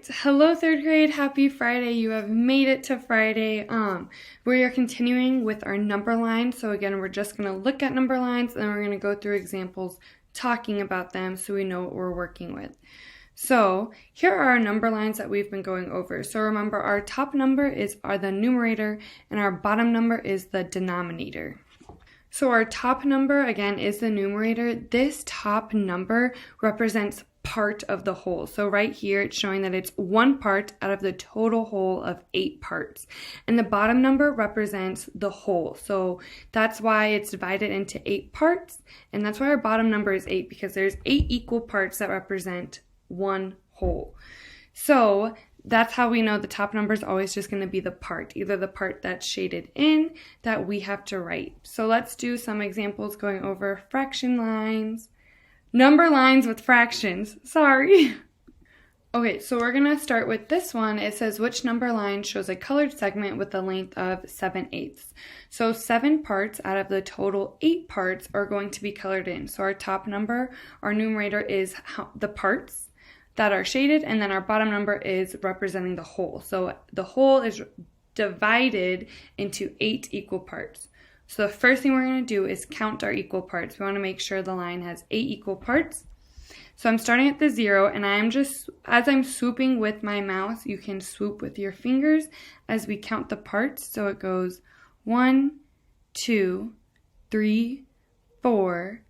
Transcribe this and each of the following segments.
right. Hello, third grade. Happy Friday. You have made it to Friday. We are continuing with our number lines. So again, we're just going to look at number lines and then we're going to go through examples talking about them so we know what we're working with. So here are our number lines that we've been going over. So remember, our top number are the numerator and our bottom number is the denominator. So our top number, again, is the numerator. This top number represents part of the whole. So right here, it's showing that it's one part out of the total whole of 8 parts. And the bottom number represents the whole. So that's why it's divided into 8 parts. And that's why our bottom number is 8, because there's 8 equal parts that represent one whole. So that's how we know the top number is always just going to be the part, either the part that's shaded in that we have to write. So let's do some examples going over fraction lines. Number lines with fractions. Sorry. Okay, so we're going to start with this one. It says, which number line shows a colored segment with a length of 7/8? So 7 parts out of the total 8 parts are going to be colored in. So our top number, our numerator, is the parts that are shaded, and then our bottom number is representing the whole. So the whole is divided into 8 equal parts. So the first thing we're going to do is count our equal parts. We want to make sure the line has 8 equal parts. So I'm starting at the 0, and I'm just, as I'm swooping with my mouse, you can swoop with your fingers as we count the parts. So it goes 1, 2, 3, 4,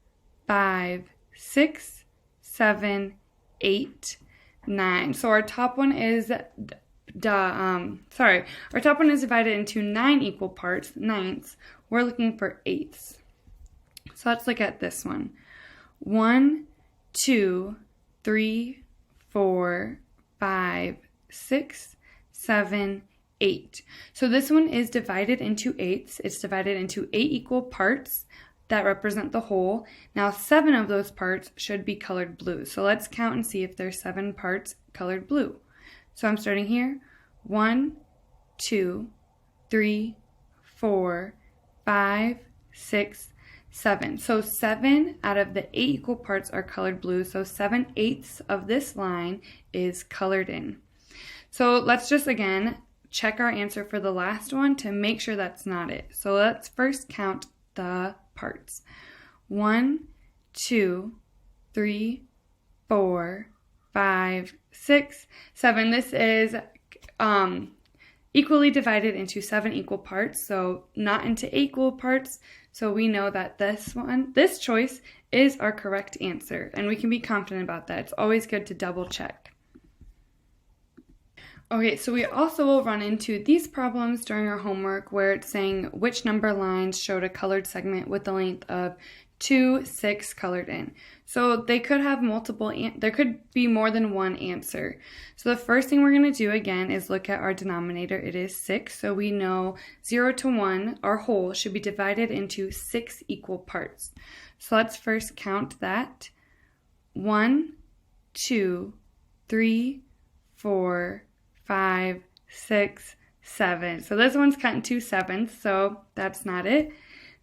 5, 6, 7, 8, 9. So our top one is our top one is divided into 9 equal parts, ninths. We're looking for eighths. So let's look at this one. 1, 2, 3, 4, 5, 6, 7, 8. So this one is divided into eighths. It's divided into 8 equal parts that represent the whole. Now 7 of those parts should be colored blue. So let's count and see if there's 7 parts colored blue. So I'm starting here. 1, 2, 3, 4, 5, 6, 7. So 7 out of the 8 equal parts are colored blue. So 7/8 of this line is colored in. So let's just again check our answer for the last one to make sure that's not it. So let's first count the parts. 1, 2, 3, 4, 5, 6, 7. This is equally divided into 7 equal parts, so not into 8 equal parts. So we know that this choice is our correct answer, and we can be confident about that. It's always good to double check. Okay, so we also will run into these problems during our homework where it's saying which number lines showed a colored segment with a length of 2, 6 colored in. So they could have there could be more than one answer. So the first thing we're going to do again is look at our denominator. It is 6, so we know 0 to 1, our whole, should be divided into 6 equal parts. So let's first count that. 1, 2, 3, 4, 5, 6, 7. So this one's cut into 7ths, so that's not it.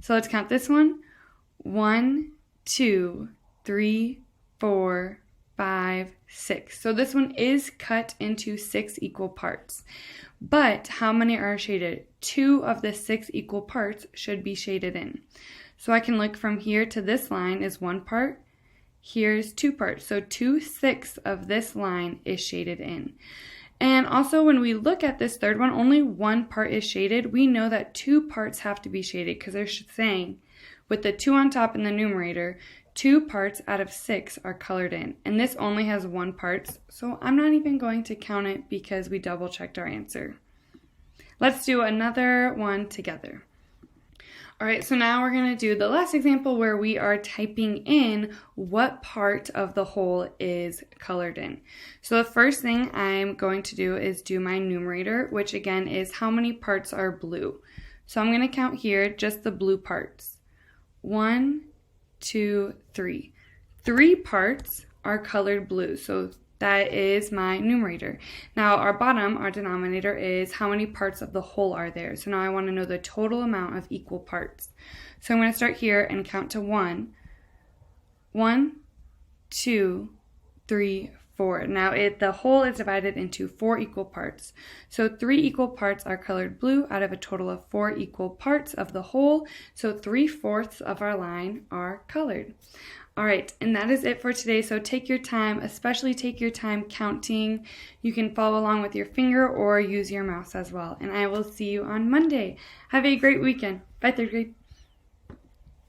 So let's count this one. 1, 2, 3, 4, 5, 6. So this one is cut into 6 equal parts. But how many are shaded? 2 of the 6 equal parts should be shaded in. So I can look from here to this line is 1 part. Here's 2 parts. So 2/6 of this line is shaded in. And also when we look at this third one, only 1 part is shaded. We know that 2 parts have to be shaded because they're saying with the 2 on top in the numerator, 2 parts out of 6 are colored in. And this only has 1 part, so I'm not even going to count it because we double checked our answer. Let's do another one together. All right, so now we're going to do the last example where we are typing in what part of the whole is colored in. So the first thing I'm going to do is do my numerator, which again is how many parts are blue. So I'm going to count here just the blue parts. 1, 2, 3. 3 parts are colored blue, so that is my numerator. Now our bottom, our denominator, is how many parts of the whole are there. So now I want to know the total amount of equal parts. So I'm going to start here and count to 1. 1, 2, 3, 4. Now the whole is divided into 4 equal parts. So 3 equal parts are colored blue out of a total of 4 equal parts of the whole. So 3/4 of our line are colored. All right, and that is it for today. So take your time, especially take your time counting. You can follow along with your finger or use your mouse as well. And I will see you on Monday. Have a great weekend. Bye, 3rd grade.